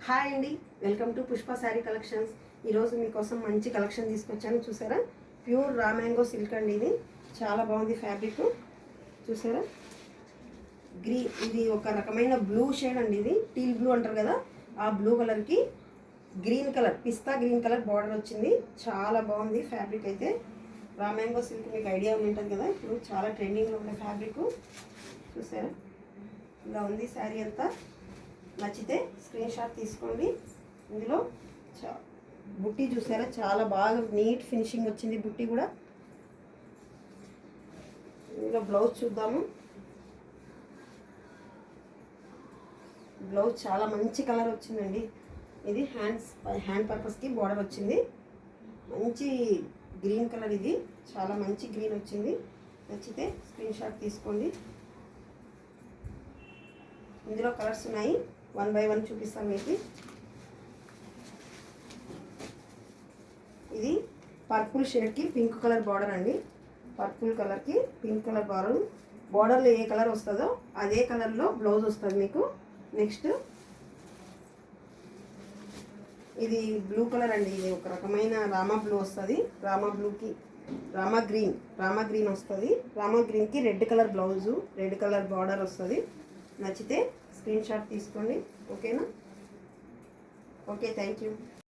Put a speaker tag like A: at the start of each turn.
A: Hi అండి, welcome to Pushpa sari collections. ఈరోజు మీకోసం మంచి కలెక్షన్ తీసుకొచ్చాను. చూసారా, ప్యూర్ రా మ్యాంగో సిల్క్ అండి. ఇది చాలా బాగుంది ఫ్యాబ్రిక్. చూసారా, ఇది ఒక రకమైన బ్లూ షేడ్ అండి. ఇది టీల్ బ్లూ అంటారు కదా, ఆ బ్లూ కలర్కి గ్రీన్ కలర్, పిస్తా గ్రీన్ కలర్ బార్డర్ వచ్చింది. చాలా బాగుంది ఫ్యాబ్రిక్ అయితే. రా మ్యాంగో సిల్క్ మీకు ఐడియా ఉంటుంది కదా, ఇప్పుడు చాలా ట్రెండింగ్లో ఉండే ఫ్యాబ్రిక్. చూసారా, ఇలా ఉంది శారీ అంతా. నచ్చితే స్క్రీన్ షాట్ తీసుకోండి. ఇందులో బుట్టి చూసారా, చాలా బాగా నీట్ ఫినిషింగ్ వచ్చింది బుట్టి కూడా. ఇందులో బ్లౌజ్ చూద్దాము. బ్లౌజ్ చాలా మంచి కలర్ వచ్చిందండి. ఇది హ్యాండ్ పర్పస్కి బార్డర్ వచ్చింది. మంచి గ్రీన్ కలర్, ఇది చాలా మంచి గ్రీన్ వచ్చింది. నచ్చితే స్క్రీన్ షాట్ తీసుకోండి. ఇందులో కలర్స్ ఉన్నాయి, 1 by 1 చూపిస్తాను మీకు. ఇది పర్పుల్ షేడ్కి పింక్ కలర్ బార్డర్ అండి. పర్పుల్ కలర్కి పింక్ కలర్ బార్డర్. బార్డర్లో ఏ కలర్ వస్తుందో అదే కలర్లో బ్లౌజ్ వస్తుంది మీకు. నెక్స్ట్ ఇది బ్లూ కలర్ అండి. ఇది ఒక రకమైన రామా బ్లూ వస్తుంది. రామా గ్రీన్ వస్తుంది. రామా గ్రీన్కి red colour blouse, red colour border వస్తుంది. నచ్చితే స్క్రీన్ షాట్ తీసుకోండి. ఓకేనా? Okay, thank you.